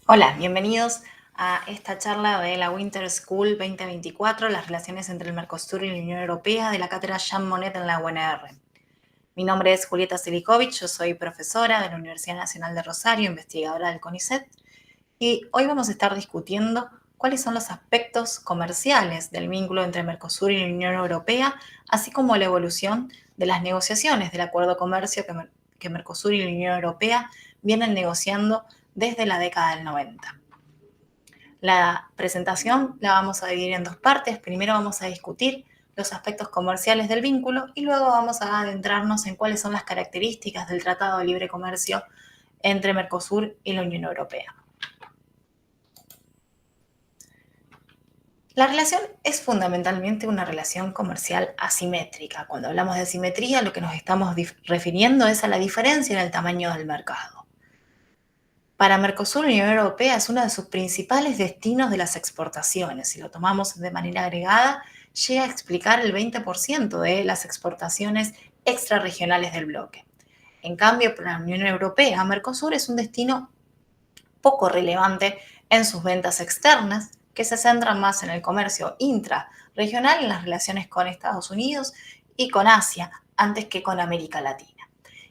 Hola, bienvenidos a esta charla de la Winter School 2024, las relaciones entre el Mercosur y la Unión Europea, de la cátedra Jean Monnet en la UNR. Mi nombre es Julieta Silikovic, yo soy profesora de la Universidad Nacional de Rosario, investigadora del CONICET, y hoy vamos a estar discutiendo cuáles son los aspectos comerciales del vínculo entre Mercosur y la Unión Europea, así como la evolución de las negociaciones del acuerdo de comercio que Mercosur y la Unión Europea vienen negociando desde la década del 90. La presentación la vamos a dividir en dos partes. Primero vamos a discutir los aspectos comerciales del vínculo y luego vamos a adentrarnos en cuáles son las características del Tratado de Libre Comercio entre Mercosur y la Unión Europea. La relación es fundamentalmente una relación comercial asimétrica. Cuando hablamos de asimetría, lo que nos estamos refiriendo es a la diferencia en el tamaño del mercado. Para Mercosur, la Unión Europea es uno de sus principales destinos de las exportaciones. Si lo tomamos de manera agregada, llega a explicar el 20% de las exportaciones extrarregionales del bloque. En cambio, para la Unión Europea, Mercosur es un destino poco relevante en sus ventas externas, que se centran más en el comercio intrarregional, en las relaciones con Estados Unidos y con Asia, antes que con América Latina.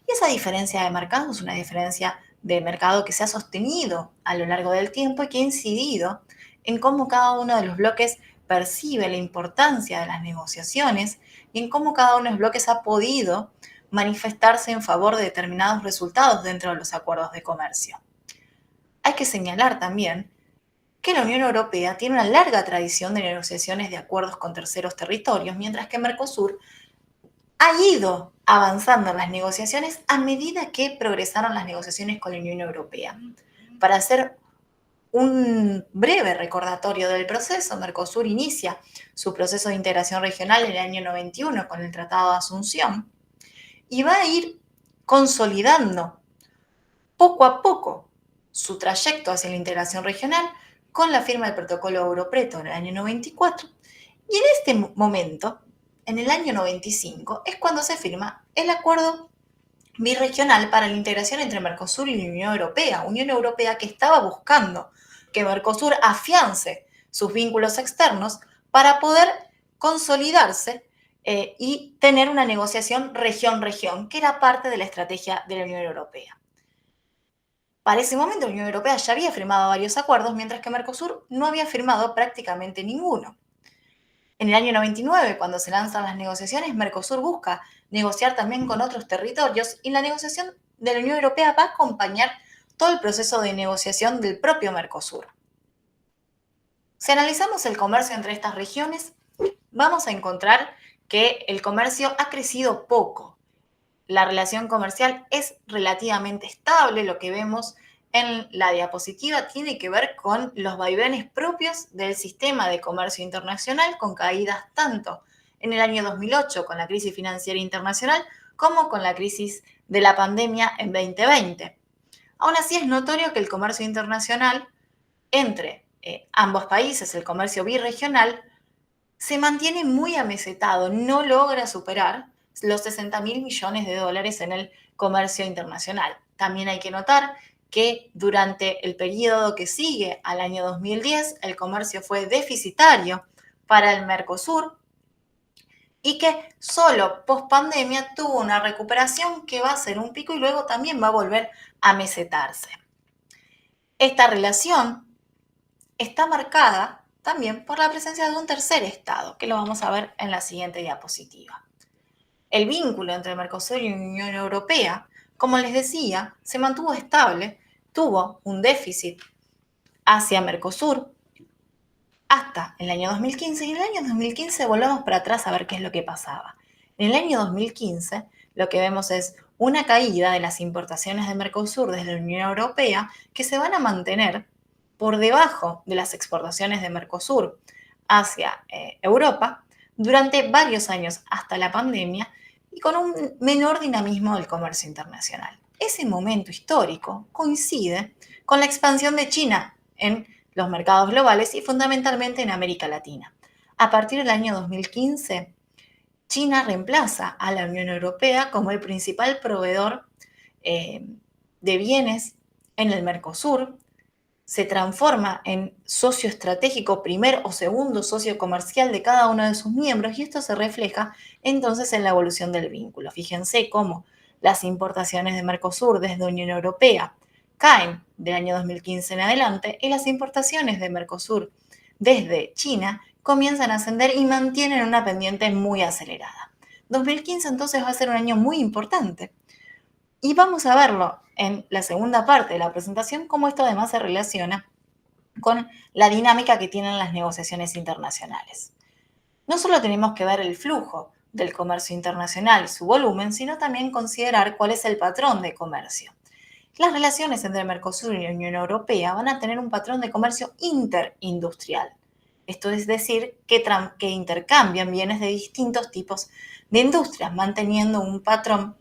Y esa diferencia de mercado es una diferencia de mercado que se ha sostenido a lo largo del tiempo y que ha incidido en cómo cada uno de los bloques percibe la importancia de las negociaciones y en cómo cada uno de los bloques ha podido manifestarse en favor de determinados resultados dentro de los acuerdos de comercio. Hay que señalar también que la Unión Europea tiene una larga tradición de negociaciones de acuerdos con terceros territorios, mientras que Mercosur ha ido avanzando en las negociaciones a medida que progresaron las negociaciones con la Unión Europea. Para hacer un breve recordatorio del proceso, Mercosur inicia su proceso de integración regional en el año 91 con el Tratado de Asunción y va a ir consolidando poco a poco su trayecto hacia la integración regional con la firma del Protocolo Europreto en el año 94. Y en este momento, en el año 95, es cuando se firma el acuerdo birregional para la integración entre Mercosur y la Unión Europea que estaba buscando que Mercosur afiance sus vínculos externos para poder consolidarse y tener una negociación región-región, que era parte de la estrategia de la Unión Europea. Para ese momento, la Unión Europea ya había firmado varios acuerdos, mientras que Mercosur no había firmado prácticamente ninguno. En el año 99, cuando se lanzan las negociaciones, Mercosur busca negociar también con otros territorios y la negociación de la Unión Europea va a acompañar todo el proceso de negociación del propio Mercosur. Si analizamos el comercio entre estas regiones, vamos a encontrar que el comercio ha crecido poco. La relación comercial es relativamente estable. Lo que vemos en la diapositiva tiene que ver con los vaivenes propios del sistema de comercio internacional, con caídas tanto en el año 2008 con la crisis financiera internacional como con la crisis de la pandemia en 2020. Aún así, es notorio que el comercio internacional entre ambos países, el comercio birregional, se mantiene muy amesetado, no logra superar los 60.000 millones de dólares en el comercio internacional. También hay que notar que durante el periodo que sigue al año 2010, el comercio fue deficitario para el Mercosur y que solo post pandemia tuvo una recuperación que va a ser un pico y luego también va a volver a mesetarse. Esta relación está marcada también por la presencia de un tercer Estado, que lo vamos a ver en la siguiente diapositiva. El vínculo entre Mercosur y la Unión Europea, como les decía, se mantuvo estable, tuvo un déficit hacia Mercosur hasta el año 2015, y en el año 2015 volvemos para atrás a ver qué es lo que pasaba. En el año 2015 lo que vemos es una caída de las importaciones de Mercosur desde la Unión Europea que se van a mantener por debajo de las exportaciones de Mercosur hacia Europa durante varios años hasta la pandemia y con un menor dinamismo del comercio internacional. Ese momento histórico coincide con la expansión de China en los mercados globales y fundamentalmente en América Latina. A partir del año 2015, China reemplaza a la Unión Europea como el principal proveedor de bienes en el Mercosur, se transforma en socio estratégico, primer o segundo socio comercial de cada uno de sus miembros, y esto se refleja entonces en la evolución del vínculo. Fíjense cómo las importaciones de Mercosur desde Unión Europea caen del año 2015 en adelante y las importaciones de Mercosur desde China comienzan a ascender y mantienen una pendiente muy acelerada. 2015 entonces va a ser un año muy importante. Y vamos a verlo en la segunda parte de la presentación, cómo esto además se relaciona con la dinámica que tienen las negociaciones internacionales. No solo tenemos que ver el flujo del comercio internacional y su volumen, sino también considerar cuál es el patrón de comercio. Las relaciones entre Mercosur y la Unión Europea van a tener un patrón de comercio interindustrial. Esto es decir, que intercambian bienes de distintos tipos de industrias, manteniendo un patrón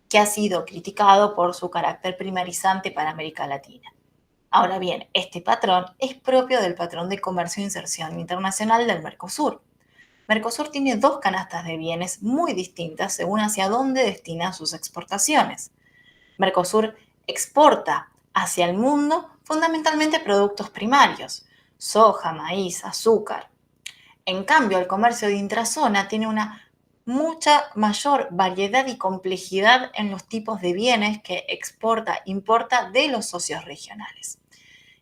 que ha sido criticado por su carácter primarizante para América Latina. Ahora bien, este patrón es propio del patrón de comercio e inserción internacional del Mercosur. Mercosur tiene dos canastas de bienes muy distintas según hacia dónde destina sus exportaciones. Mercosur exporta hacia el mundo fundamentalmente productos primarios, soja, maíz, azúcar. En cambio, el comercio de intrazona tiene una mucha mayor variedad y complejidad en los tipos de bienes que exporta, importa de los socios regionales.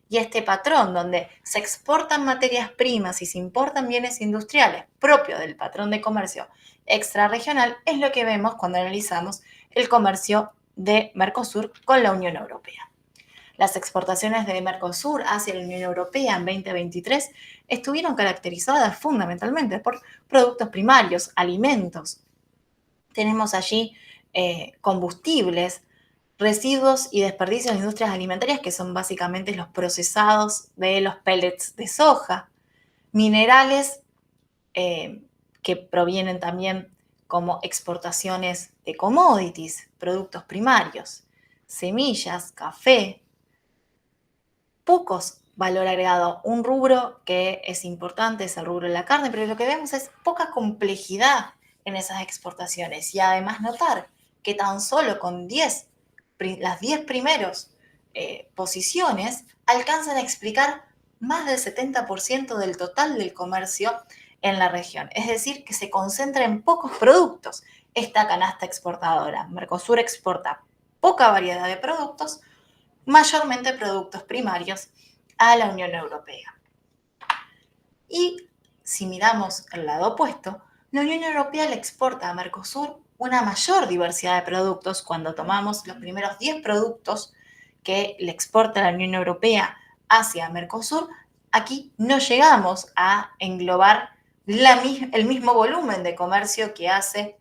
Y este patrón donde se exportan materias primas y se importan bienes industriales propio del patrón de comercio extrarregional es lo que vemos cuando analizamos el comercio de Mercosur con la Unión Europea. Las exportaciones de Mercosur hacia la Unión Europea en 2023 estuvieron caracterizadas fundamentalmente por productos primarios, alimentos. Tenemos allí combustibles, residuos y desperdicios de industrias alimentarias, que son básicamente los procesados de los pellets de soja, minerales que provienen también como exportaciones de commodities, productos primarios, semillas, café, pocos valor agregado. Un rubro que es importante es el rubro de la carne, pero lo que vemos es poca complejidad en esas exportaciones y además notar que tan solo con las 10 primeros posiciones alcanzan a explicar más del 70% del total del comercio en la región. Es decir, que se concentra en pocos productos esta canasta exportadora. Mercosur exporta poca variedad de productos, mayormente productos primarios, a la Unión Europea. Y si miramos el lado opuesto, la Unión Europea le exporta a Mercosur una mayor diversidad de productos. Cuando tomamos los primeros 10 productos que le exporta la Unión Europea hacia Mercosur, aquí no llegamos a englobar el mismo volumen de comercio que hace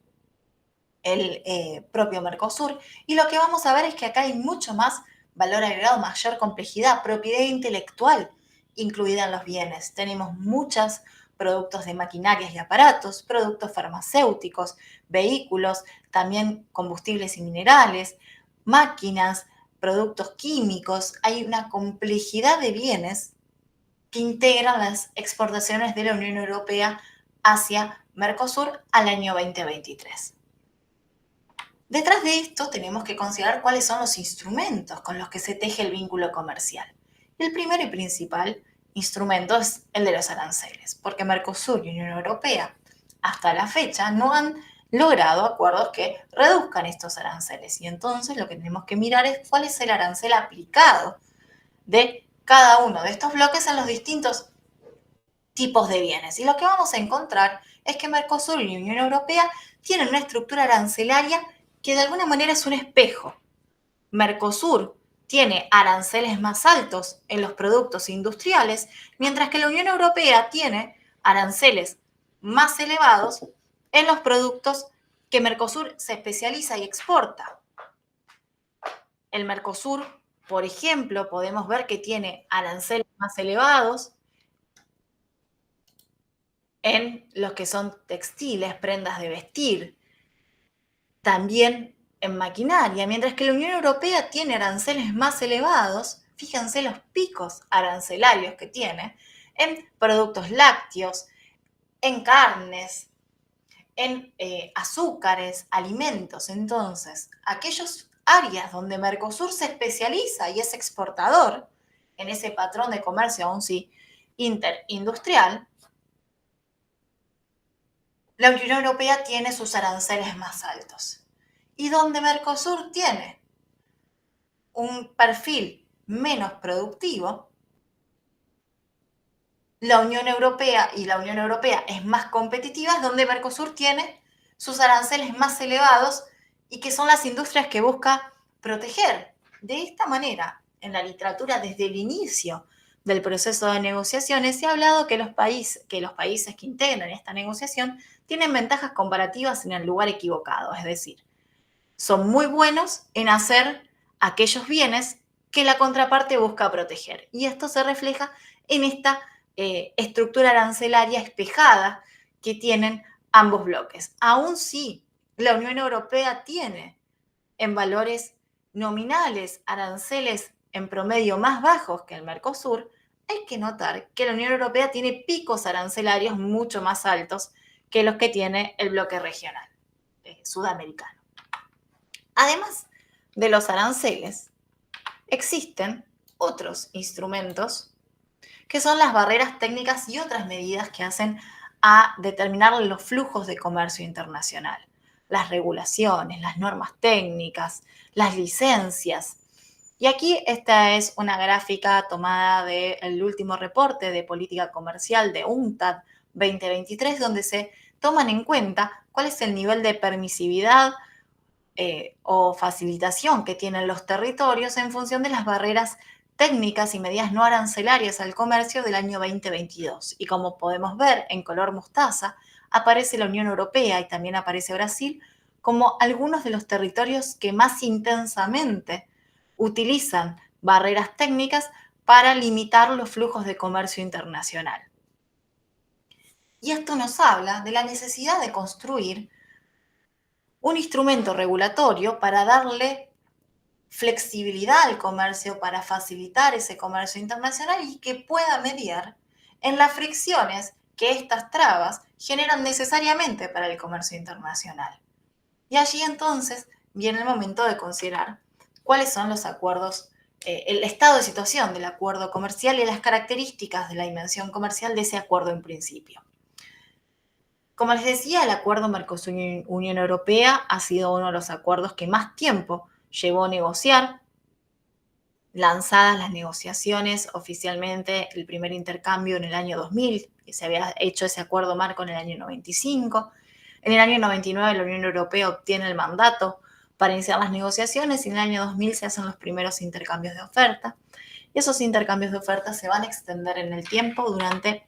el propio Mercosur. Y lo que vamos a ver es que acá hay mucho más valor agregado, mayor complejidad, propiedad intelectual incluida en los bienes. Tenemos muchos productos de maquinarias y aparatos, productos farmacéuticos, vehículos, también combustibles y minerales, máquinas, productos químicos. Hay una complejidad de bienes que integran las exportaciones de la Unión Europea hacia Mercosur al año 2023. Detrás de esto tenemos que considerar cuáles son los instrumentos con los que se teje el vínculo comercial. El primero y principal instrumento es el de los aranceles, porque Mercosur y Unión Europea hasta la fecha no han logrado acuerdos que reduzcan estos aranceles. Y entonces lo que tenemos que mirar es cuál es el arancel aplicado de cada uno de estos bloques en los distintos tipos de bienes. Y lo que vamos a encontrar es que Mercosur y Unión Europea tienen una estructura arancelaria que de alguna manera es un espejo. Mercosur tiene aranceles más altos en los productos industriales, mientras que la Unión Europea tiene aranceles más elevados en los productos que Mercosur se especializa y exporta. El Mercosur, por ejemplo, podemos ver que tiene aranceles más elevados en los que son textiles, prendas de vestir, también en maquinaria, mientras que la Unión Europea tiene aranceles más elevados, fíjense los picos arancelarios que tiene, en productos lácteos, en carnes, en azúcares, alimentos. Entonces, aquellas áreas donde Mercosur se especializa y es exportador, en ese patrón de comercio, aún sí interindustrial, la Unión Europea tiene sus aranceles más altos. Y donde Mercosur tiene un perfil menos productivo, la Unión Europea es más competitiva, es donde Mercosur tiene sus aranceles más elevados y que son las industrias que busca proteger. De esta manera, en la literatura, desde el inicio del proceso de negociaciones, se ha hablado que los países que integran esta negociación tienen ventajas comparativas en el lugar equivocado, es decir, son muy buenos en hacer aquellos bienes que la contraparte busca proteger. Y esto se refleja en esta estructura arancelaria espejada que tienen ambos bloques. Aún si la Unión Europea tiene en valores nominales aranceles en promedio más bajos que el Mercosur, hay que notar que la Unión Europea tiene picos arancelarios mucho más altos que los que tiene el bloque regional sudamericano. Además de los aranceles, existen otros instrumentos que son las barreras técnicas y otras medidas que hacen a determinar los flujos de comercio internacional. Las regulaciones, las normas técnicas, las licencias. Y aquí esta es una gráfica tomada del último reporte de política comercial de UNCTAD 2023, donde se toman en cuenta cuál es el nivel de permisividad o facilitación que tienen los territorios en función de las barreras técnicas y medidas no arancelarias al comercio del año 2022. Y como podemos ver en color mostaza, aparece la Unión Europea y también aparece Brasil como algunos de los territorios que más intensamente utilizan barreras técnicas para limitar los flujos de comercio internacional. Y esto nos habla de la necesidad de construir un instrumento regulatorio para darle flexibilidad al comercio, para facilitar ese comercio internacional y que pueda mediar en las fricciones que estas trabas generan necesariamente para el comercio internacional. Y allí entonces viene el momento de considerar cuáles son los acuerdos, el estado de situación del acuerdo comercial y las características de la dimensión comercial de ese acuerdo en principio. Como les decía, el acuerdo Mercosur-Unión Europea ha sido uno de los acuerdos que más tiempo llevó a negociar. Lanzadas las negociaciones oficialmente, el primer intercambio en el año 2000, que se había hecho ese acuerdo marco en el año 95. En el año 99 la Unión Europea obtiene el mandato para iniciar las negociaciones y en el año 2000 se hacen los primeros intercambios de oferta. Y esos intercambios de oferta se van a extender en el tiempo durante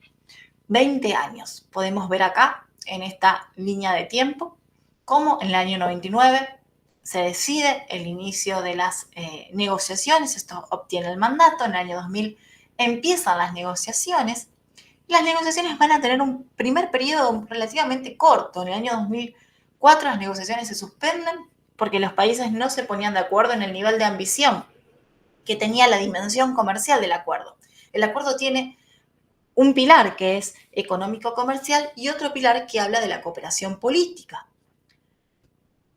20 años. Podemos ver acá, en esta línea de tiempo, cómo en el año 99 se decide el inicio de las negociaciones, esto obtiene el mandato, en el año 2000 empiezan las negociaciones, y las negociaciones van a tener un primer periodo relativamente corto. En el año 2004 las negociaciones se suspenden porque los países no se ponían de acuerdo en el nivel de ambición que tenía la dimensión comercial del acuerdo. El acuerdo tiene un pilar que es económico-comercial y otro pilar que habla de la cooperación política.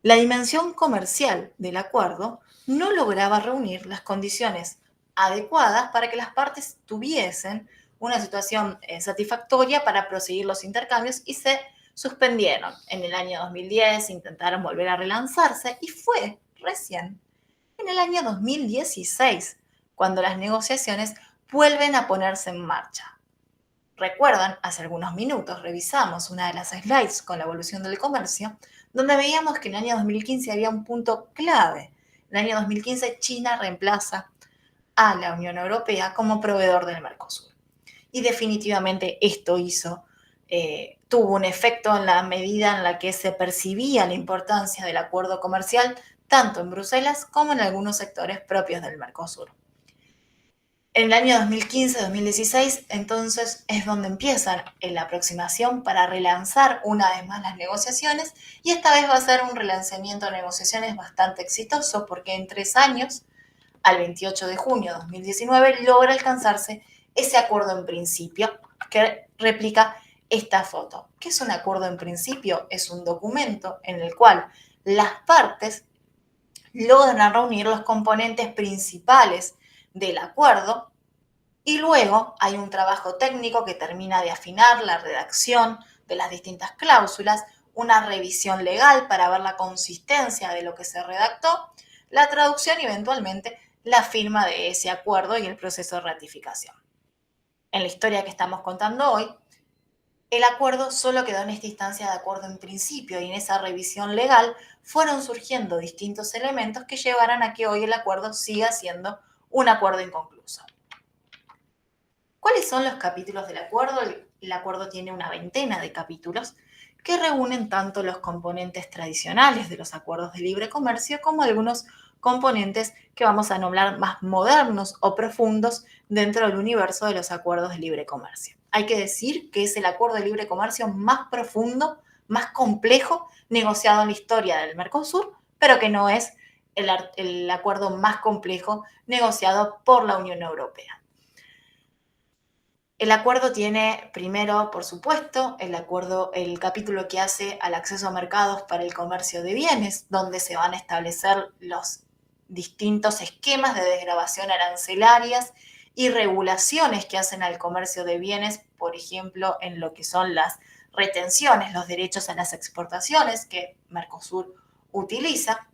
La dimensión comercial del acuerdo no lograba reunir las condiciones adecuadas para que las partes tuviesen una situación satisfactoria para proseguir los intercambios y se suspendieron. En el año 2010 intentaron volver a relanzarse y fue recién en el año 2016 cuando las negociaciones vuelven a ponerse en marcha. Recuerdan, hace algunos minutos revisamos una de las slides con la evolución del comercio, donde veíamos que en el año 2015 había un punto clave. En el año 2015 China reemplaza a la Unión Europea como proveedor del Mercosur. Y definitivamente esto tuvo un efecto en la medida en la que se percibía la importancia del acuerdo comercial, tanto en Bruselas como en algunos sectores propios del Mercosur. En el año 2015-2016, entonces, es donde empiezan la aproximación para relanzar una vez más las negociaciones, y esta vez va a ser un relanzamiento de negociaciones bastante exitoso porque en 3 años, al 28 de junio de 2019, logra alcanzarse ese acuerdo en principio que replica esta foto. ¿Qué es un acuerdo en principio? Es un documento en el cual las partes logran reunir los componentes principales del acuerdo Y luego hay un trabajo técnico que termina de afinar la redacción de las distintas cláusulas, una revisión legal para ver la consistencia de lo que se redactó, la traducción y eventualmente la firma de ese acuerdo y el proceso de ratificación. En la historia que estamos contando hoy, el acuerdo solo quedó en esta instancia de acuerdo en principio y en esa revisión legal fueron surgiendo distintos elementos que llevarán a que hoy el acuerdo siga siendo un acuerdo inconcluso. ¿Cuáles son los capítulos del acuerdo? El acuerdo tiene una veintena de capítulos que reúnen tanto los componentes tradicionales de los acuerdos de libre comercio como algunos componentes que vamos a nombrar más modernos o profundos dentro del universo de los acuerdos de libre comercio. Hay que decir que es el acuerdo de libre comercio más profundo, más complejo negociado en la historia del Mercosur, pero que no es el acuerdo más complejo negociado por la Unión Europea. El acuerdo tiene primero, por supuesto, el capítulo que hace al acceso a mercados para el comercio de bienes, donde se van a establecer los distintos esquemas de desgravación arancelarias y regulaciones que hacen al comercio de bienes, por ejemplo, en lo que son las retenciones, los derechos a las exportaciones que Mercosur utiliza.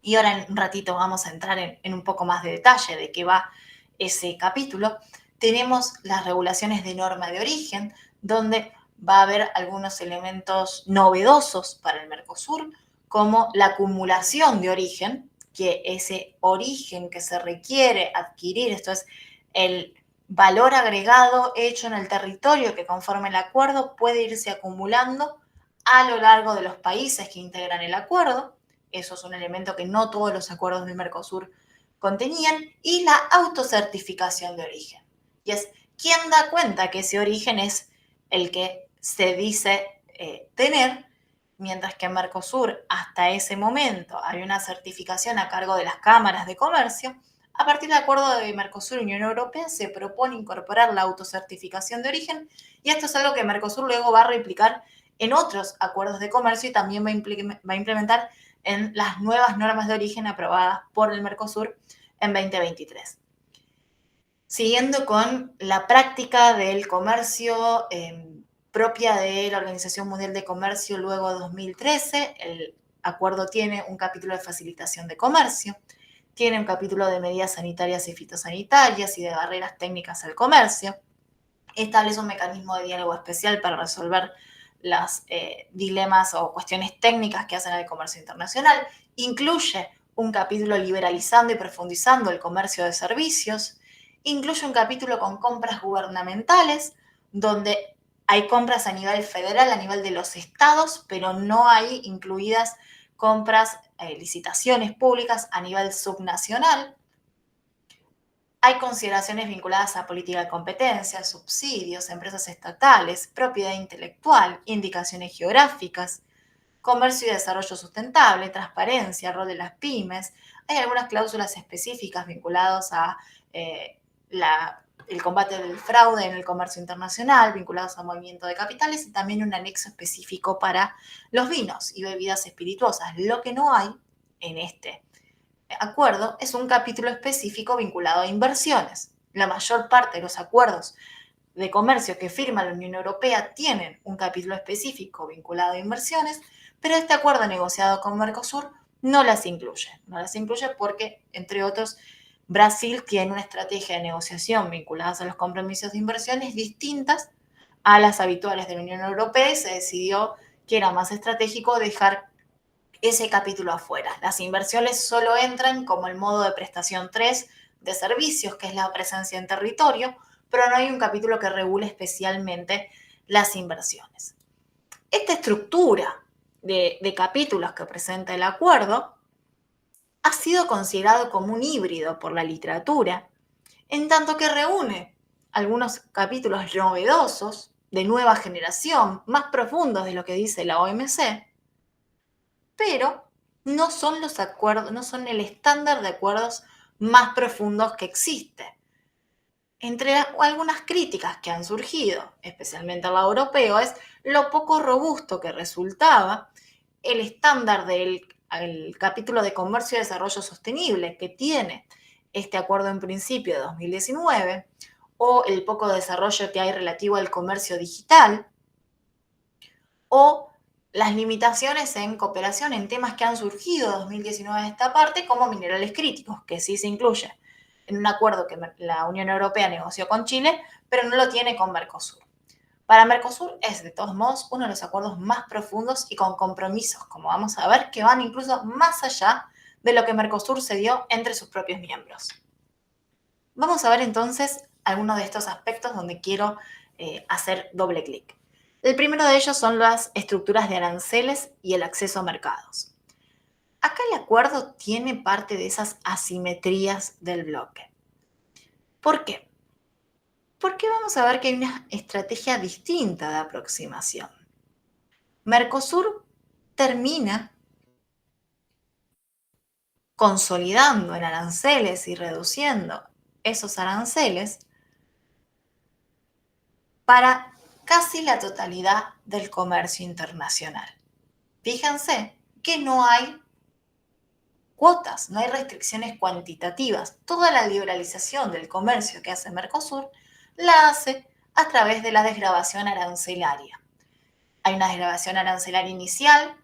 Y ahora en un ratito vamos a entrar en un poco más de detalle de qué va ese capítulo. Tenemos las regulaciones de norma de origen, donde va a haber algunos elementos novedosos para el Mercosur, como la acumulación de origen, que ese origen que se requiere adquirir, esto es el valor agregado hecho en el territorio que conforme el acuerdo, puede irse acumulando a lo largo de los países que integran el acuerdo. Eso es un elemento que no todos los acuerdos del Mercosur contenían. Y la autocertificación de origen. Y es quién da cuenta que ese origen es el que se dice tener, mientras que en Mercosur hasta ese momento hay una certificación a cargo de las cámaras de comercio. A partir del acuerdo de Mercosur y Unión Europea se propone incorporar la autocertificación de origen, y esto es algo que Mercosur luego va a replicar en otros acuerdos de comercio y también va a implementar en las nuevas normas de origen aprobadas por el Mercosur en 2023. Siguiendo con la práctica del comercio propia de la Organización Mundial de Comercio luego de 2013, el acuerdo tiene un capítulo de facilitación de comercio, tiene un capítulo de medidas sanitarias y fitosanitarias y de barreras técnicas al comercio, establece un mecanismo de diálogo especial para resolver los dilemas o cuestiones técnicas que hacen al comercio internacional, incluye un capítulo liberalizando y profundizando el comercio de servicios, incluye un capítulo con compras gubernamentales, donde hay compras a nivel federal, a nivel de los estados, pero no hay incluidas compras, licitaciones públicas a nivel subnacional. Hay consideraciones vinculadas a política de competencia, subsidios, empresas estatales, propiedad intelectual, indicaciones geográficas, comercio y desarrollo sustentable, transparencia, rol de las pymes. Hay algunas cláusulas específicas vinculadas a el combate del fraude en el comercio internacional, vinculados al movimiento de capitales, y también un anexo específico para los vinos y bebidas espirituosas. Lo que no hay en este acuerdo es un capítulo específico vinculado a inversiones. La mayor parte de los acuerdos de comercio que firma la Unión Europea tienen un capítulo específico vinculado a inversiones, pero este acuerdo negociado con Mercosur no las incluye. No las incluye porque, entre otros, Brasil tiene una estrategia de negociación vinculada a los compromisos de inversiones distintas a las habituales de la Unión Europea, y se decidió que era más estratégico dejar ese capítulo afuera. Las inversiones solo entran como el modo de prestación 3 de servicios, que es la presencia en territorio, pero no hay un capítulo que regule especialmente las inversiones. Esta estructura de capítulos que presenta el acuerdo ha sido considerado como un híbrido por la literatura, en tanto que reúne algunos capítulos novedosos, de nueva generación, más profundos de lo que dice la OMC, pero no son los acuerdos, no son el estándar de acuerdos más profundos que existe. Entre algunas críticas que han surgido, especialmente al lado europeo, es lo poco robusto que resultaba el estándar del capítulo de comercio y desarrollo sostenible que tiene este acuerdo en principio de 2019, o el poco desarrollo que hay relativo al comercio digital, o las limitaciones en cooperación en temas que han surgido en 2019 de esta parte, como minerales críticos, que sí se incluye en un acuerdo que la Unión Europea negoció con Chile, pero no lo tiene con Mercosur. Para Mercosur es, de todos modos, uno de los acuerdos más profundos y con compromisos, como vamos a ver, que van incluso más allá de lo que Mercosur se dio entre sus propios miembros. Vamos a ver entonces algunos de estos aspectos donde quiero hacer doble clic. El primero de ellos son las estructuras de aranceles y el acceso a mercados. Acá el acuerdo tiene parte de esas asimetrías del bloque. ¿Por qué? Porque vamos a ver que hay una estrategia distinta de aproximación. Mercosur termina consolidando en aranceles y reduciendo esos aranceles para casi la totalidad del comercio internacional. Fíjense que no hay cuotas, no hay restricciones cuantitativas. Toda la liberalización del comercio que hace Mercosur la hace a través de la desgravación arancelaria. Hay una desgravación arancelaria inicial,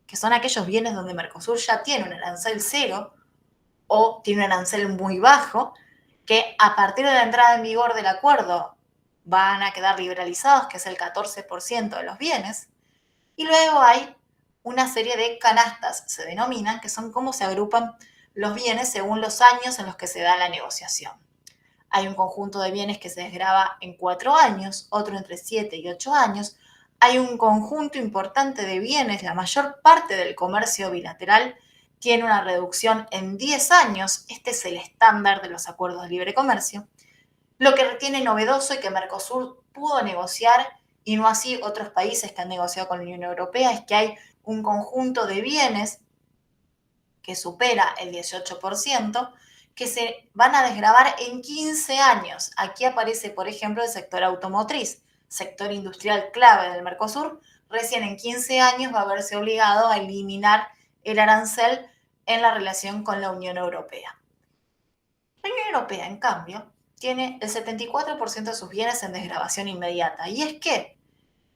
que son aquellos bienes donde Mercosur ya tiene un arancel cero o tiene un arancel muy bajo, que a partir de la entrada en vigor del acuerdo van a quedar liberalizados, que es el 14% de los bienes. Y luego hay una serie de canastas, se denominan, que son cómo se agrupan los bienes según los años en los que se da la negociación. Hay un conjunto de bienes que se desgrava en 4 años, otro entre 7 y 8 años. Hay un conjunto importante de bienes, la mayor parte del comercio bilateral tiene una reducción en 10 años. Este es el estándar de los acuerdos de libre comercio. Lo que tiene novedoso y que Mercosur pudo negociar, y no así otros países que han negociado con la Unión Europea, es que hay un conjunto de bienes que supera el 18%, que se van a desgravar en 15 años. Aquí aparece, por ejemplo, el sector automotriz, sector industrial clave del Mercosur. Recién en 15 años va a verse obligado a eliminar el arancel en la relación con la Unión Europea. La Unión Europea, en cambio, tiene el 74% de sus bienes en desgravación inmediata. Y es que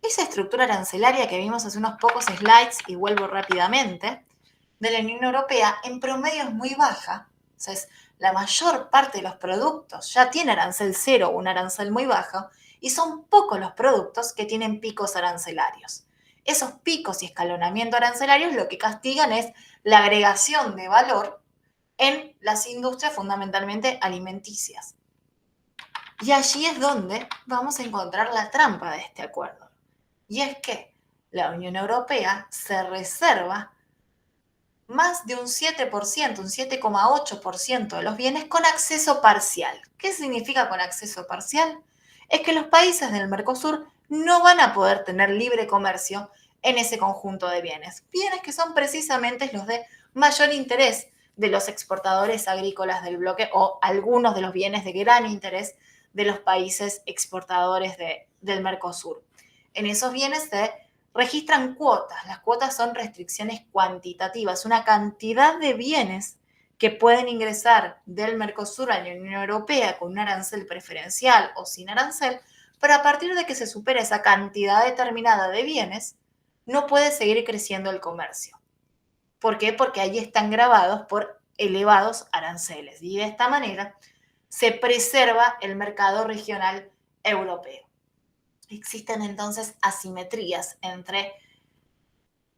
esa estructura arancelaria que vimos hace unos pocos slides, y vuelvo rápidamente, de la Unión Europea, en promedio es muy baja. O sea, la mayor parte de los productos ya tiene arancel cero o un arancel muy bajo, y son pocos los productos que tienen picos arancelarios. Esos picos y escalonamiento arancelarios lo que castigan es la agregación de valor en las industrias fundamentalmente alimenticias. Y allí es donde vamos a encontrar la trampa de este acuerdo. Y es que la Unión Europea se reserva más de un 7%, un 7,8% de los bienes con acceso parcial. ¿Qué significa con acceso parcial? Es que los países del Mercosur no van a poder tener libre comercio en ese conjunto de bienes. Bienes que son precisamente los de mayor interés de los exportadores agrícolas del bloque o algunos de los bienes de gran interés de los países exportadores del Mercosur. En esos bienes se registran cuotas. Las cuotas son restricciones cuantitativas, una cantidad de bienes que pueden ingresar del Mercosur a la Unión Europea con un arancel preferencial o sin arancel, pero a partir de que se supera esa cantidad determinada de bienes, no puede seguir creciendo el comercio. ¿Por qué? Porque allí están grabados por elevados aranceles y de esta manera se preserva el mercado regional europeo. Existen entonces asimetrías entre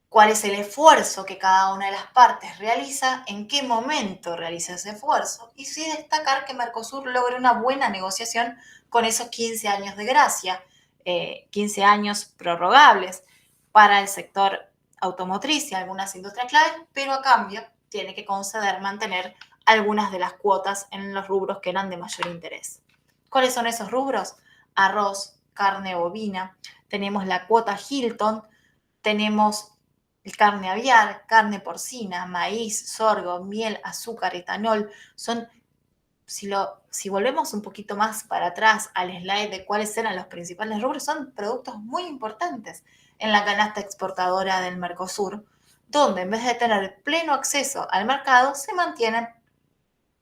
cuál es el esfuerzo que cada una de las partes realiza, en qué momento realiza ese esfuerzo, y sí destacar que Mercosur logra una buena negociación con esos 15 años de gracia, 15 años prorrogables para el sector automotriz y algunas industrias claves, pero a cambio tiene que conceder mantener algunas de las cuotas en los rubros que eran de mayor interés. ¿Cuáles son esos rubros? Arroz, carne bovina, tenemos la cuota Hilton, tenemos carne aviar, carne porcina, maíz, sorgo, miel, azúcar, etanol. Son, si volvemos un poquito más para atrás al slide de cuáles eran los principales rubros, son productos muy importantes en la canasta exportadora del Mercosur, donde en vez de tener pleno acceso al mercado, se mantienen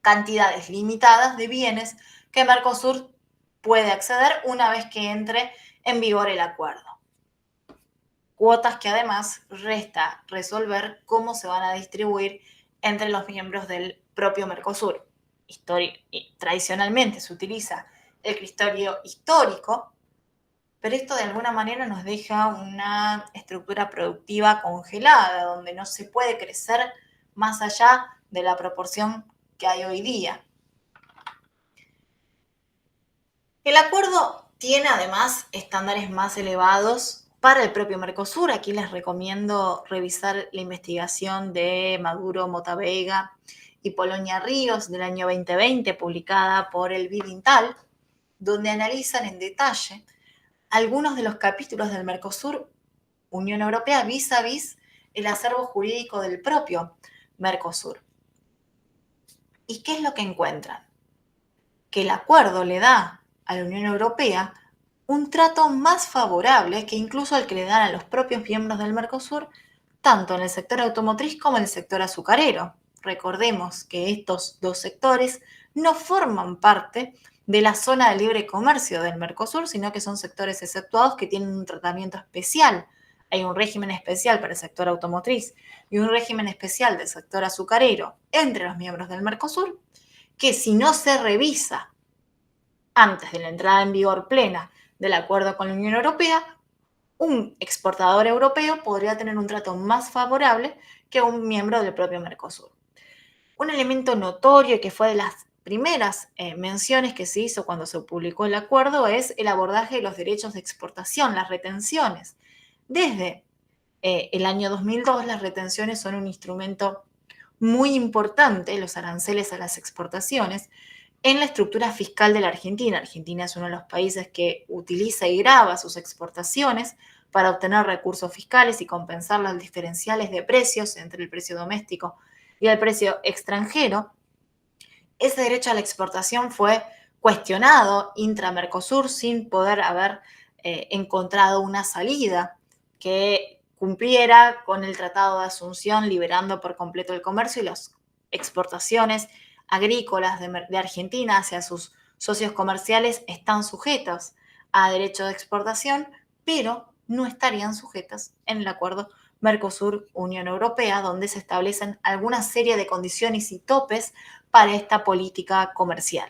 cantidades limitadas de bienes que Mercosur puede acceder una vez que entre en vigor el acuerdo. Cuotas que además resta resolver cómo se van a distribuir entre los miembros del propio Mercosur. Tradicionalmente se utiliza el criterio histórico, pero esto de alguna manera nos deja una estructura productiva congelada, donde no se puede crecer más allá de la proporción que hay hoy día. El acuerdo tiene además estándares más elevados para el propio Mercosur. Aquí les recomiendo revisar la investigación de Maduro Motavega y Polonia Ríos del año 2020, publicada por el BID-INTAL, donde analizan en detalle algunos de los capítulos del Mercosur Unión Europea vis a vis el acervo jurídico del propio Mercosur. ¿Y qué es lo que encuentran? Que el acuerdo le da a la Unión Europea un trato más favorable que incluso el que le dan a los propios miembros del Mercosur, tanto en el sector automotriz como en el sector azucarero. Recordemos que estos dos sectores no forman parte de la zona de libre comercio del Mercosur, sino que son sectores exceptuados que tienen un tratamiento especial. Hay un régimen especial para el sector automotriz y un régimen especial del sector azucarero entre los miembros del Mercosur, que si no se revisa antes de la entrada en vigor plena del acuerdo con la Unión Europea, un exportador europeo podría tener un trato más favorable que un miembro del propio Mercosur. Un elemento notorio que fue de las primeras menciones que se hizo cuando se publicó el acuerdo es el abordaje de los derechos de exportación, las retenciones. Desde el año 2002, las retenciones son un instrumento muy importante, los aranceles a las exportaciones, en la estructura fiscal de la Argentina. Argentina es uno de los países que utiliza y grava sus exportaciones para obtener recursos fiscales y compensar los diferenciales de precios entre el precio doméstico y el precio extranjero. Ese derecho a la exportación fue cuestionado intra-Mercosur sin poder haber encontrado una salida que cumpliera con el Tratado de Asunción, liberando por completo el comercio y las exportaciones agrícolas de Argentina hacia sus socios comerciales están sujetas a derecho de exportación, pero no estarían sujetas en el acuerdo Mercosur-Unión Europea, donde se establecen alguna serie de condiciones y topes para esta política comercial.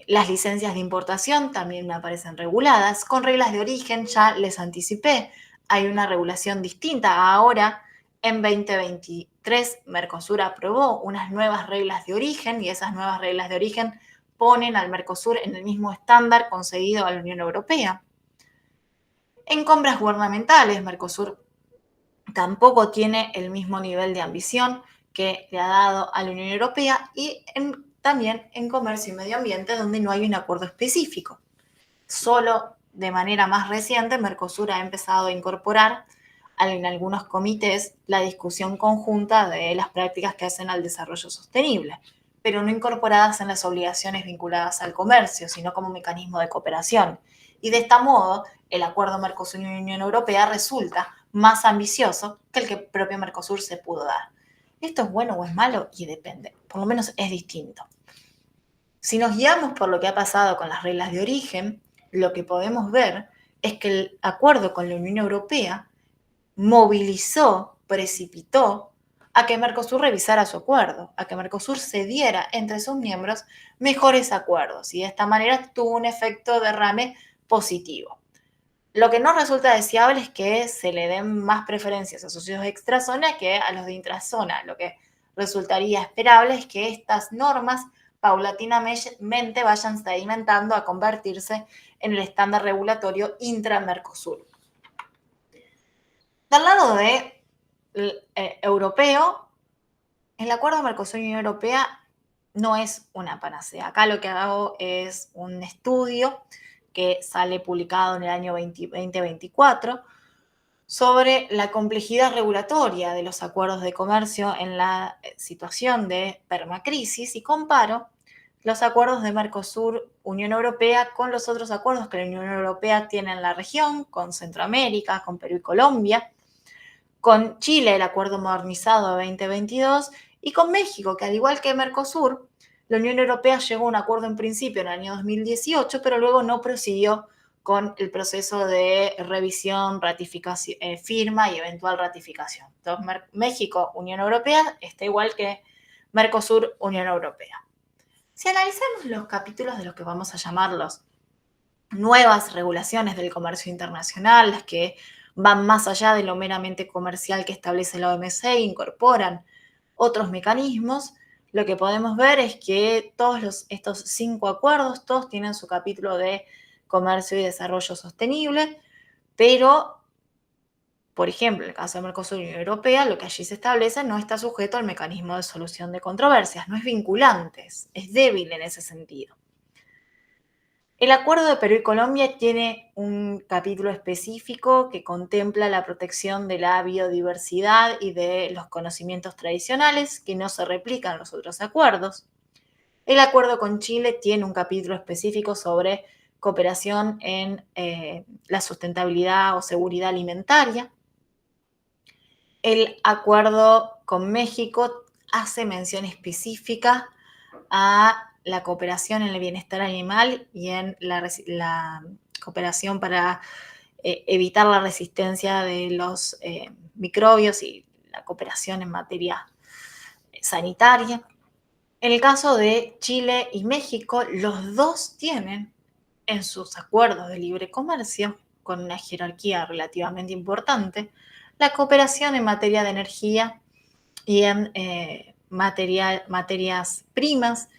Las licencias de importación también aparecen reguladas, con reglas de origen, ya les anticipé, hay una regulación distinta. Ahora, en 2023, Mercosur aprobó unas nuevas reglas de origen y esas nuevas reglas de origen ponen al Mercosur en el mismo estándar concedido a la Unión Europea. En compras gubernamentales, Mercosur tampoco tiene el mismo nivel de ambición que le ha dado a la Unión Europea y también en comercio y medio ambiente, donde no hay un acuerdo específico. Solo de manera más reciente, Mercosur ha empezado a incorporar en algunos comités la discusión conjunta de las prácticas que hacen al desarrollo sostenible, pero no incorporadas en las obligaciones vinculadas al comercio, sino como mecanismo de cooperación. Y de este modo, el acuerdo Mercosur-Unión Europea resulta más ambicioso que el que el propio Mercosur se pudo dar. ¿Esto es bueno o es malo? Y depende, por lo menos es distinto. Si nos guiamos por lo que ha pasado con las reglas de origen, lo que podemos ver es que el acuerdo con la Unión Europea movilizó, precipitó a que Mercosur revisara su acuerdo, a que Mercosur cediera entre sus miembros mejores acuerdos y de esta manera tuvo un efecto derrame positivo. Lo que no resulta deseable es que se le den más preferencias a socios de extrazona que a los de intrazona. Lo que resultaría esperable es que estas normas paulatinamente vayan sedimentando a convertirse en el estándar regulatorio intra-Mercosur. Del lado europeo, el acuerdo Mercosur-Unión Europea no es una panacea. Acá lo que hago es un estudio que sale publicado en el año 2024 sobre la complejidad regulatoria de los acuerdos de comercio en la situación de permacrisis y comparo los acuerdos de Mercosur-Unión Europea con los otros acuerdos que la Unión Europea tiene en la región, con Centroamérica, con Perú y Colombia, con Chile, el acuerdo modernizado de 2022, y con México, que al igual que Mercosur, La Unión Europea llegó a un acuerdo en principio en el año 2018, pero luego no prosiguió con el proceso de revisión, ratificación, firma y eventual ratificación. Entonces, México, Unión Europea, está igual que Mercosur, Unión Europea. Si analizamos los capítulos de lo que vamos a llamar las nuevas regulaciones del comercio internacional, las que van más allá de lo meramente comercial que establece la OMC e incorporan otros mecanismos, lo que podemos ver es que todos estos 5 acuerdos, todos tienen su capítulo de comercio y desarrollo sostenible, pero, por ejemplo, en el caso de Mercosur y Unión Europea, lo que allí se establece no está sujeto al mecanismo de solución de controversias, no es vinculante, es débil en ese sentido. El acuerdo de Perú y Colombia tiene un capítulo específico que contempla la protección de la biodiversidad y de los conocimientos tradicionales que no se replican en los otros acuerdos. El acuerdo con Chile tiene un capítulo específico sobre cooperación en la sustentabilidad o seguridad alimentaria. El acuerdo con México hace mención específica a la cooperación en el bienestar animal y en la cooperación para evitar la resistencia de los microbios y la cooperación en materia sanitaria. En el caso de Chile y México, los dos tienen en sus acuerdos de libre comercio, con una jerarquía relativamente importante, la cooperación en materia de energía y en materias primas.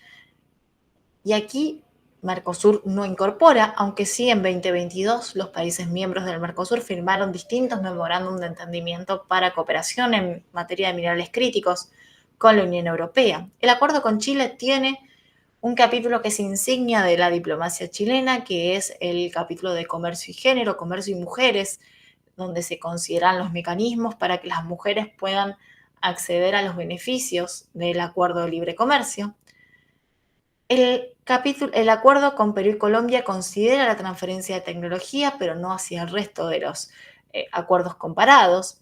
Y aquí Mercosur no incorpora, aunque sí en 2022 los países miembros del Mercosur firmaron distintos memorándum de entendimiento para cooperación en materia de minerales críticos con la Unión Europea. El acuerdo con Chile tiene un capítulo que es insignia de la diplomacia chilena, que es el capítulo de comercio y género, comercio y mujeres, donde se consideran los mecanismos para que las mujeres puedan acceder a los beneficios del acuerdo de libre comercio. El acuerdo con Perú y Colombia considera la transferencia de tecnología, pero no hacia el resto de los acuerdos comparados.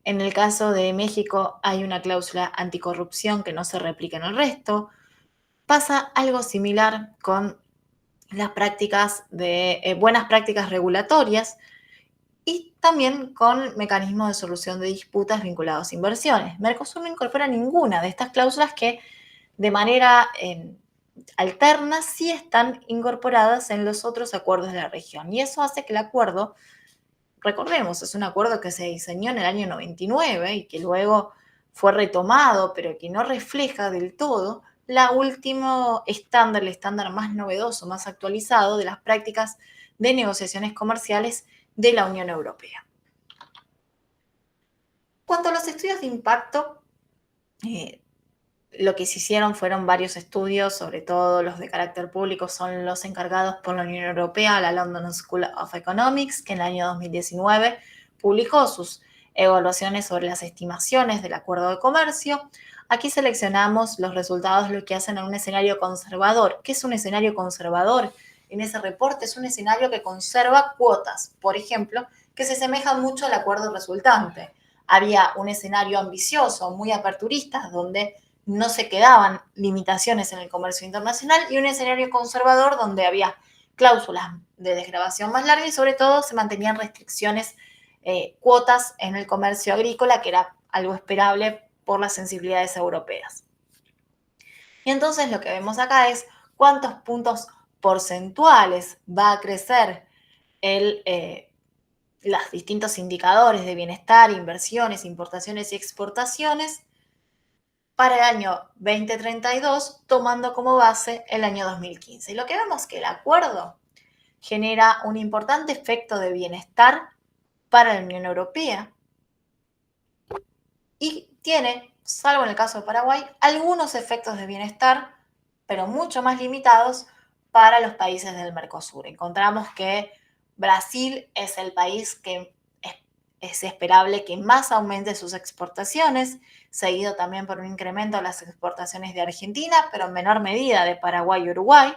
En el caso de México hay una cláusula anticorrupción que no se replica en el resto. Pasa algo similar con las prácticas de buenas prácticas regulatorias y también con mecanismos de solución de disputas vinculados a inversiones. Mercosur no incorpora ninguna de estas cláusulas que de manera alternas sí están incorporadas en los otros acuerdos de la región. Y eso hace que el acuerdo, recordemos, es un acuerdo que se diseñó en el año 99 y que luego fue retomado, pero que no refleja del todo el estándar más novedoso, más actualizado de las prácticas de negociaciones comerciales de la Unión Europea. Cuanto a los estudios de impacto, lo que se hicieron fueron varios estudios, sobre todo los de carácter público, son los encargados por la Unión Europea, la London School of Economics, que en el año 2019 publicó sus evaluaciones sobre las estimaciones del acuerdo de comercio. Aquí seleccionamos los resultados, lo que hacen en un escenario conservador. ¿Qué es un escenario conservador? En ese reporte es un escenario que conserva cuotas, por ejemplo, que se asemejan mucho al acuerdo resultante. Había un escenario ambicioso, muy aperturista, donde no se quedaban limitaciones en el comercio internacional y un escenario conservador donde había cláusulas de desgravación más largas y sobre todo se mantenían restricciones, cuotas en el comercio agrícola, que era algo esperable por las sensibilidades europeas. Y entonces lo que vemos acá es cuántos puntos porcentuales va a crecer los distintos indicadores de bienestar, inversiones, importaciones y exportaciones para el año 2032, tomando como base el año 2015. Y lo que vemos es que el acuerdo genera un importante efecto de bienestar para la Unión Europea y tiene, salvo en el caso de Paraguay, algunos efectos de bienestar, pero mucho más limitados para los países del Mercosur. Encontramos que Brasil es el país que es esperable que más aumente sus exportaciones, seguido también por un incremento de las exportaciones de Argentina, pero en menor medida de Paraguay y Uruguay,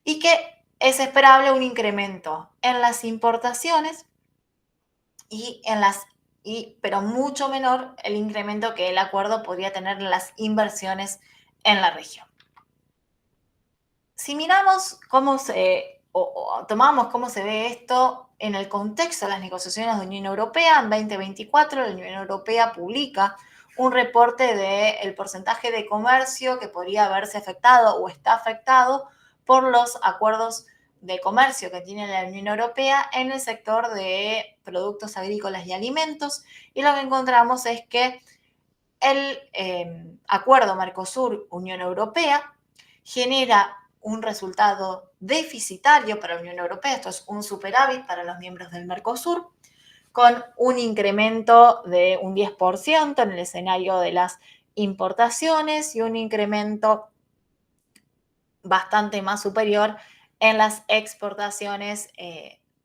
y que es esperable un incremento en las importaciones pero mucho menor el incremento que el acuerdo podría tener en las inversiones en la región. Si miramos tomamos cómo se ve esto en el contexto de las negociaciones de Unión Europea, en 2024 la Unión Europea publica un reporte del porcentaje de comercio que podría haberse afectado o está afectado por los acuerdos de comercio que tiene la Unión Europea en el sector de productos agrícolas y alimentos, y lo que encontramos es que el acuerdo Mercosur-Unión Europea genera un resultado deficitario para la Unión Europea, esto es un superávit para los miembros del Mercosur, con un incremento de un 10% en el escenario de las importaciones y un incremento bastante más superior en las exportaciones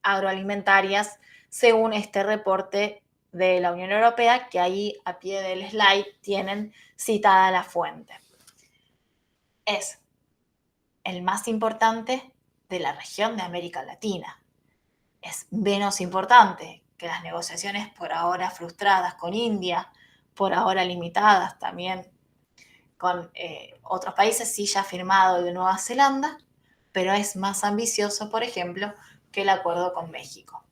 agroalimentarias, según este reporte de la Unión Europea, que ahí a pie del slide tienen citada la fuente. Es el más importante de la región de América Latina. Es menos importante que las negociaciones por ahora frustradas con India, por ahora limitadas también con otros países, sí ya firmado de Nueva Zelanda, pero es más ambicioso, por ejemplo, que el acuerdo con México.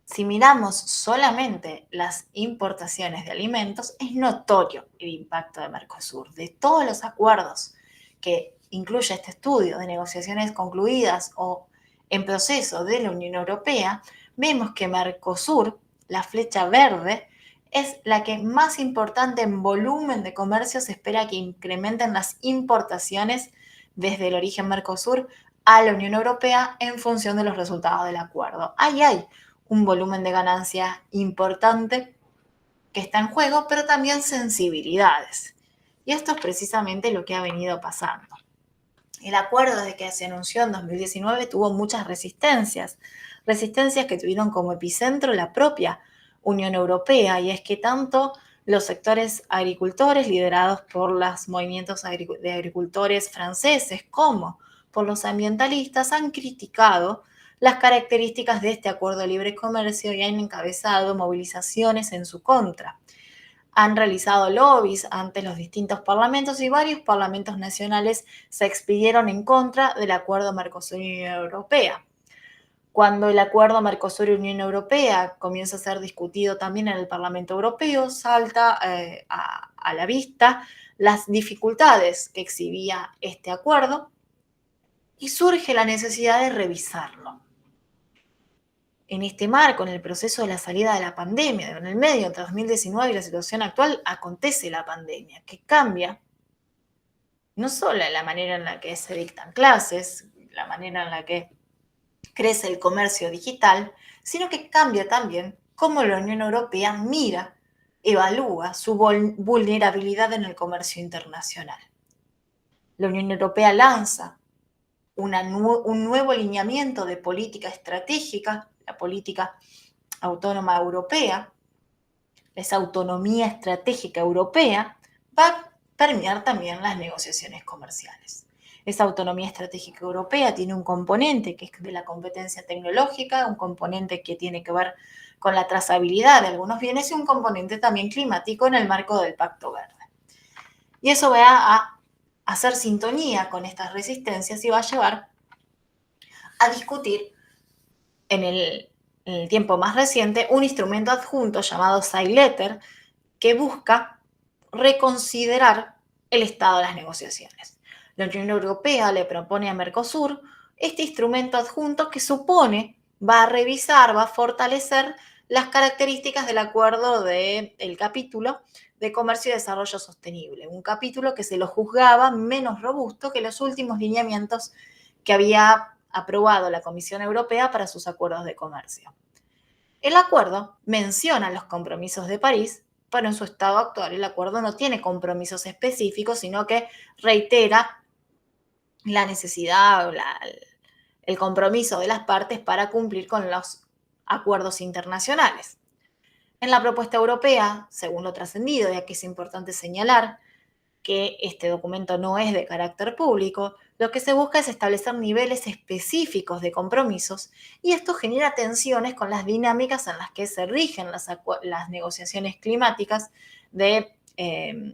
Si miramos solamente las importaciones de alimentos, es notorio el impacto de Mercosur. De todos los acuerdos que incluye este estudio de negociaciones concluidas o en proceso de la Unión Europea, vemos que Mercosur, la flecha verde, es la que más importante en volumen de comercio se espera que incrementen las importaciones desde el origen Mercosur a la Unión Europea en función de los resultados del acuerdo. Ahí hay un volumen de ganancia importante que está en juego, pero también sensibilidades. Y esto es precisamente lo que ha venido pasando. El acuerdo desde que se anunció en 2019 tuvo muchas resistencias que tuvieron como epicentro la propia Unión Europea, y es que tanto los sectores agricultores liderados por los movimientos de agricultores franceses como por los ambientalistas han criticado las características de este acuerdo de libre comercio y han encabezado movilizaciones en su contra. Han realizado lobbies ante los distintos parlamentos y varios parlamentos nacionales se expidieron en contra del acuerdo Mercosur-Unión Europea. Cuando el acuerdo Mercosur-Unión Europea comienza a ser discutido también en el Parlamento Europeo, salta a la vista las dificultades que exhibía este acuerdo y surge la necesidad de revisarlo. En este marco, en el proceso de la salida de la pandemia, en el medio entre 2019 y la situación actual, acontece la pandemia, que cambia no solo la manera en la que se dictan clases, la manera en la que crece el comercio digital, sino que cambia también cómo la Unión Europea mira, evalúa su vulnerabilidad en el comercio internacional. La Unión Europea lanza un nuevo alineamiento de política estratégica, la política autónoma europea, esa autonomía estratégica europea, va a permear también las negociaciones comerciales. Esa autonomía estratégica europea tiene un componente que es de la competencia tecnológica, un componente que tiene que ver con la trazabilidad de algunos bienes y un componente también climático en el marco del Pacto Verde. Y eso va a hacer sintonía con estas resistencias y va a llevar a discutir en el tiempo más reciente un instrumento adjunto llamado Side Letter que busca reconsiderar el estado de las negociaciones. La Unión Europea le propone a Mercosur este instrumento adjunto que supone va a revisar, va a fortalecer las características del acuerdo del capítulo de Comercio y Desarrollo Sostenible, un capítulo que se lo juzgaba menos robusto que los últimos lineamientos que había aprobado la Comisión Europea para sus acuerdos de comercio. El acuerdo menciona los compromisos de París, pero en su estado actual el acuerdo no tiene compromisos específicos, sino que reitera la necesidad, el compromiso de las partes para cumplir con los acuerdos internacionales. En la propuesta europea, según lo trascendido, ya que es importante señalar que este documento no es de carácter público, lo que se busca es establecer niveles específicos de compromisos y esto genera tensiones con las dinámicas en las que se rigen las negociaciones climáticas de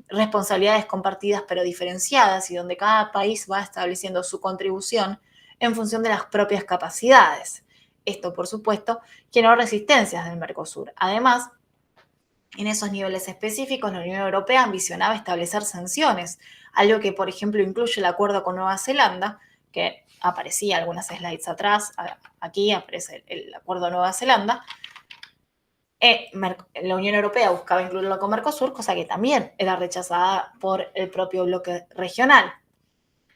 responsabilidades compartidas pero diferenciadas y donde cada país va estableciendo su contribución en función de las propias capacidades. Esto, por supuesto, generó resistencias del Mercosur. Además, en esos niveles específicos, la Unión Europea ambicionaba establecer sanciones, algo que, por ejemplo, incluye el acuerdo con Nueva Zelanda, que aparecía algunas slides atrás, aquí aparece el acuerdo de Nueva Zelanda. La Unión Europea buscaba incluirlo con Mercosur, cosa que también era rechazada por el propio bloque regional.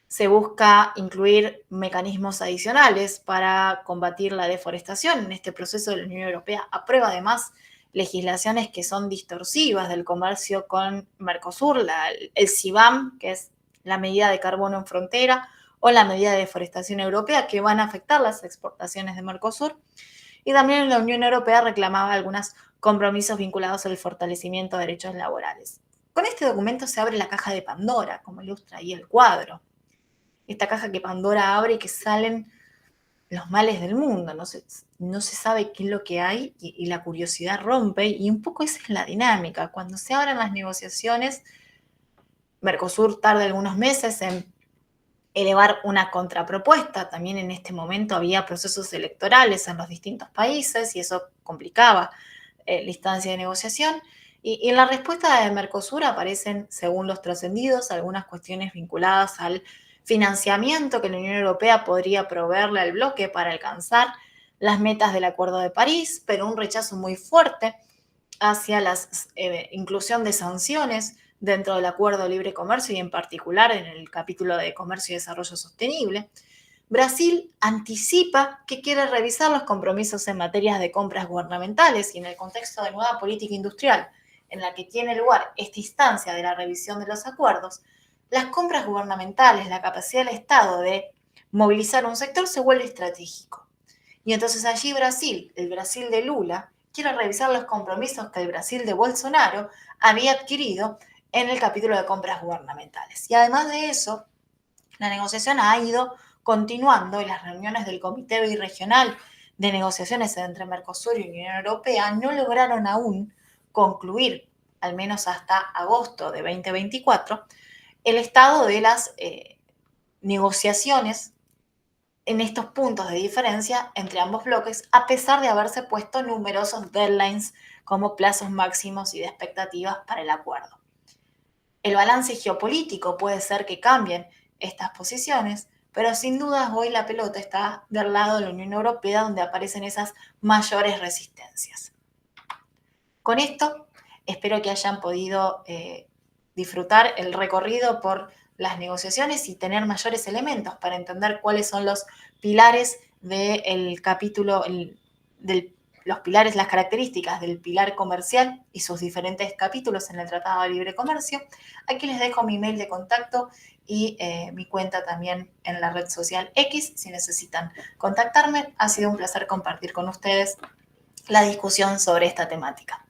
Se busca incluir mecanismos adicionales para combatir la deforestación. En este proceso, la Unión Europea aprueba además legislaciones que son distorsivas del comercio con Mercosur, el CBAM, que es la medida de carbono en frontera, o la medida de deforestación europea, que van a afectar las exportaciones de Mercosur. Y también la Unión Europea reclamaba algunos compromisos vinculados al fortalecimiento de derechos laborales. Con este documento se abre la caja de Pandora, como ilustra ahí el cuadro. Esta caja que Pandora abre y que salen los males del mundo, no se sabe qué es lo que hay y la curiosidad rompe, y un poco esa es la dinámica. Cuando se abren las negociaciones, Mercosur tarda algunos meses en elevar una contrapropuesta. También en este momento había procesos electorales en los distintos países y eso complicaba la instancia de negociación. Y en la respuesta de Mercosur aparecen, según los trascendidos, algunas cuestiones vinculadas al financiamiento que la Unión Europea podría proveerle al bloque para alcanzar las metas del Acuerdo de París, pero un rechazo muy fuerte hacia la inclusión de sanciones dentro del Acuerdo de Libre Comercio y en particular en el capítulo de Comercio y Desarrollo Sostenible. Brasil anticipa que quiere revisar los compromisos en materia de compras gubernamentales y en el contexto de nueva política industrial en la que tiene lugar esta instancia de la revisión de los acuerdos, las compras gubernamentales, la capacidad del Estado de movilizar un sector se vuelve estratégico. Y entonces allí Brasil, el Brasil de Lula, quiere revisar los compromisos que el Brasil de Bolsonaro había adquirido en el capítulo de compras gubernamentales. Y además de eso, la negociación ha ido continuando y las reuniones del Comité Birregional de Negociaciones entre Mercosur y Unión Europea no lograron aún concluir, al menos hasta agosto de 2024, el estado de las negociaciones en estos puntos de diferencia entre ambos bloques, a pesar de haberse puesto numerosos deadlines como plazos máximos y de expectativas para el acuerdo. El balance geopolítico puede ser que cambien estas posiciones, pero sin duda hoy la pelota está del lado de la Unión Europea, donde aparecen esas mayores resistencias. Con esto, espero que hayan podido disfrutar el recorrido por las negociaciones y tener mayores elementos para entender cuáles son los pilares del capítulo, los pilares, las características del pilar comercial y sus diferentes capítulos en el Tratado de Libre Comercio. Aquí les dejo mi mail de contacto y mi cuenta también en la red social X si necesitan contactarme. Ha sido un placer compartir con ustedes la discusión sobre esta temática.